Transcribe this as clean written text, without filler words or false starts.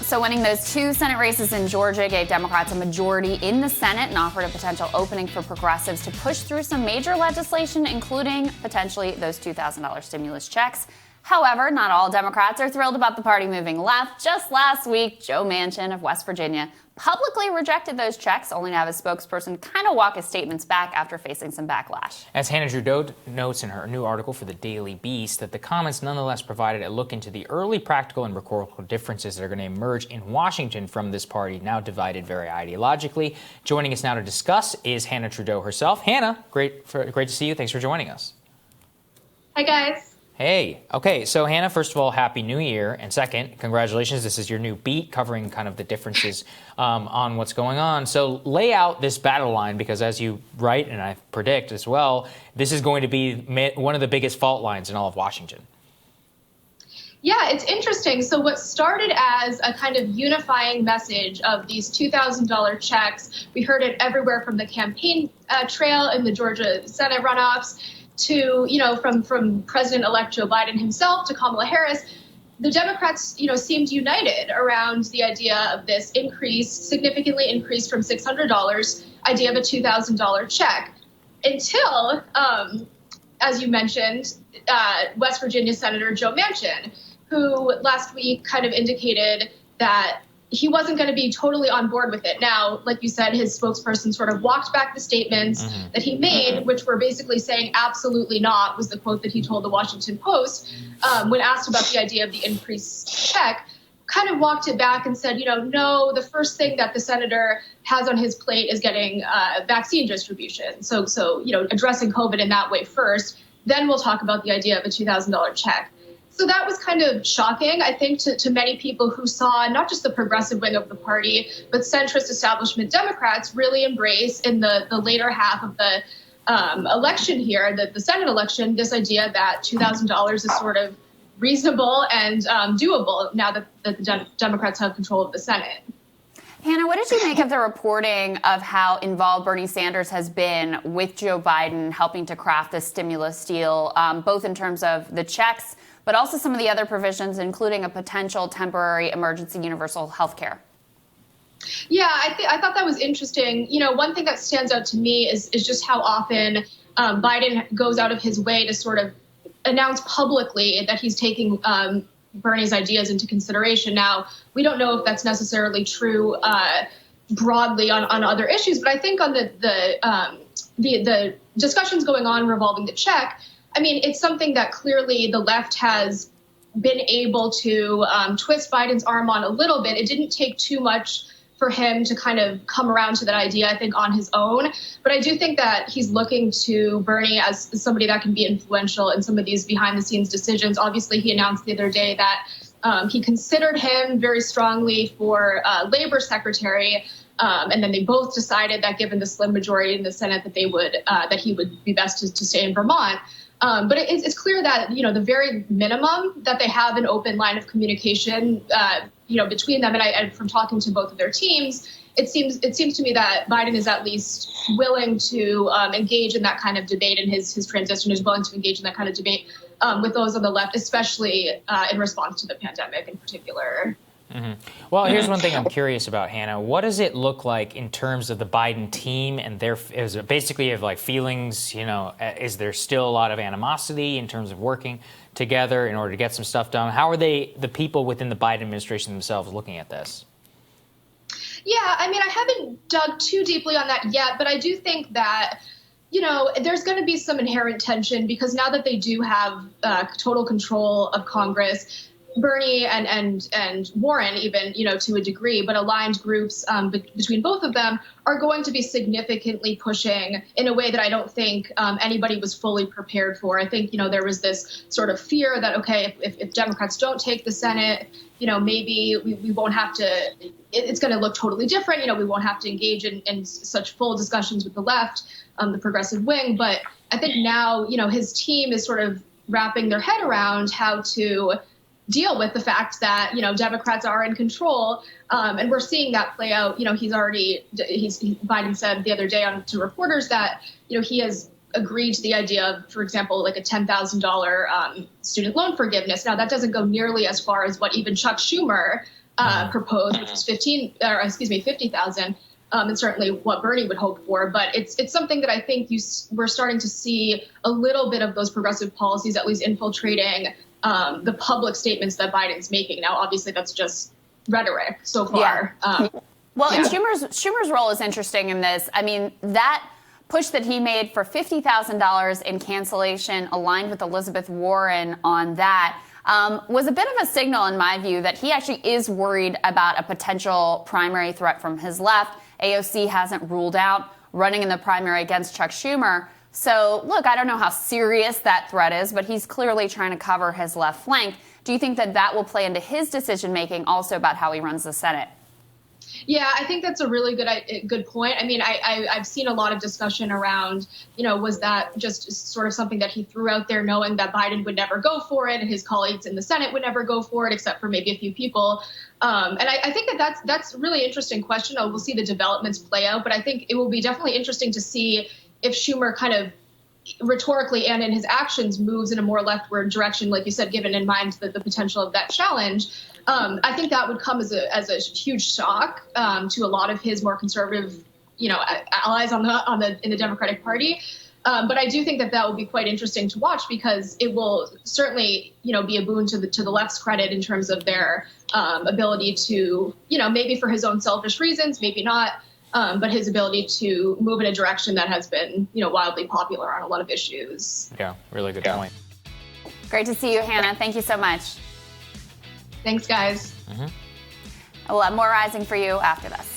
So winning those two Senate races in Georgia gave Democrats a majority in the Senate and offered a potential opening for progressives to push through some major legislation, including potentially those $2,000 stimulus checks. However, not all Democrats are thrilled about the party moving left. Just last week, Joe Manchin of West Virginia publicly rejected those checks, only to have his spokesperson kind of walk his statements back after facing some backlash. As Hanna Trudo notes in her new article for the Daily Beast, that the comments nonetheless provided a look into the early practical and rhetorical differences that are going to emerge in Washington from this party, now divided very ideologically. Joining us now to discuss is Hanna Trudo herself. Hanna, great to see you. Thanks for joining us. Hi, guys. Hey. Okay, so Hanna, first of all, Happy New Year. And second, congratulations. This is your new beat covering kind of the differences on what's going on. So lay out this battle line, because as you write and I predict as well, this is going to be one of the biggest fault lines in all of Washington. Yeah, it's interesting. So what started as a kind of unifying message of these $2,000 checks, we heard it everywhere from the campaign trail in the Georgia Senate runoffs to, from President-elect Joe Biden himself to Kamala Harris. The Democrats, seemed united around the idea of this increase, significantly increased from $600, idea of a $2,000 check, until, as you mentioned, West Virginia Senator Joe Manchin, who last week kind of indicated that he wasn't going to be totally on board with it. Now, like you said, his spokesperson sort of walked back the statements that he made, which were basically saying absolutely not, was the quote that he told the Washington Post when asked about the idea of the increased check, kind of walked it back and said, no, the first thing that the senator has on his plate is getting vaccine distribution. So, addressing COVID in that way first, then we'll talk about the idea of a $2,000 check. So that was kind of shocking, I think, to many people who saw not just the progressive wing of the party, but centrist establishment Democrats really embrace in the later half of the election here, the Senate election, this idea that $2,000 is sort of reasonable and doable now that the Democrats have control of the Senate. Hanna, what did you make of the reporting of how involved Bernie Sanders has been with Joe Biden helping to craft this stimulus deal, both in terms of the checks, but also some of the other provisions, including a potential temporary emergency universal health care? Yeah, I thought that was interesting. One thing that stands out to me is just how often Biden goes out of his way to sort of announce publicly that he's taking Bernie's ideas into consideration. Now, we don't know if that's necessarily true broadly on other issues, but I think on the discussions going on revolving the check, I mean, it's something that clearly the left has been able to twist Biden's arm on a little bit. It didn't take too much for him to kind of come around to that idea, I think, on his own. But I do think that he's looking to Bernie as somebody that can be influential in some of these behind-the-scenes decisions. Obviously, he announced the other day that he considered him very strongly for labor secretary. And then they both decided that given the slim majority in the Senate that they would that he would be best to stay in Vermont. But it's clear that, the very minimum that they have an open line of communication, between them. And from talking to both of their teams, it seems to me that Biden is at least willing to engage in that kind of debate, and his transition is willing to engage in that kind of debate with those on the left, especially in response to the pandemic in particular. Mm-hmm. Well, here's one thing I'm curious about, Hanna. What does it look like in terms of the Biden team and is it basically of like feelings? Is there still a lot of animosity in terms of working together in order to get some stuff done? How are the people within the Biden administration themselves looking at this? Yeah, I mean, I haven't dug too deeply on that yet, but I do think that there's going to be some inherent tension because now that they do have total control of Congress, Bernie and Warren, even, to a degree, but aligned groups between both of them are going to be significantly pushing in a way that I don't think anybody was fully prepared for. I think, there was this sort of fear that, okay, if Democrats don't take the Senate, maybe we won't have to, it's going to look totally different. We won't have to engage in such full discussions with the left, the progressive wing. But I think now, his team is sort of wrapping their head around how to deal with the fact that, Democrats are in control. And we're seeing that play out. Biden said the other day to reporters that, he has agreed to the idea of, for example, like a $10,000 student loan forgiveness. Now, that doesn't go nearly as far as what even Chuck Schumer proposed, which was 50,000. And certainly what Bernie would hope for. But it's something that I think we're starting to see a little bit of those progressive policies at least infiltrating the public statements that Biden's making. Now, obviously, that's just rhetoric so far. Yeah. And Schumer's role is interesting in this. I mean, that push that he made for $50,000 in cancellation aligned with Elizabeth Warren on that was a bit of a signal, in my view, that he actually is worried about a potential primary threat from his left. AOC hasn't ruled out running in the primary against Chuck Schumer. So, look, I don't know how serious that threat is, but he's clearly trying to cover his left flank. Do you think that will play into his decision-making also about how he runs the Senate? Yeah, I think that's a really good point. I mean, I've seen a lot of discussion around, was that just sort of something that he threw out there knowing that Biden would never go for it and his colleagues in the Senate would never go for it, except for maybe a few people. And I think that's a really interesting question. We'll see the developments play out, but I think it will be definitely interesting to see if Schumer kind of rhetorically and in his actions moves in a more leftward direction, like you said, given in mind the potential of that challenge. I think that would come as a huge shock to a lot of his more conservative, allies in the Democratic Party. But I do think that will be quite interesting to watch because it will certainly, be a boon to the left's credit in terms of their ability to, maybe for his own selfish reasons, maybe not, but his ability to move in a direction that has been, wildly popular on a lot of issues. Yeah, really good point. Great to see you, Hanna. Thank you so much. Thanks, guys. We'll have more Rising for you after this.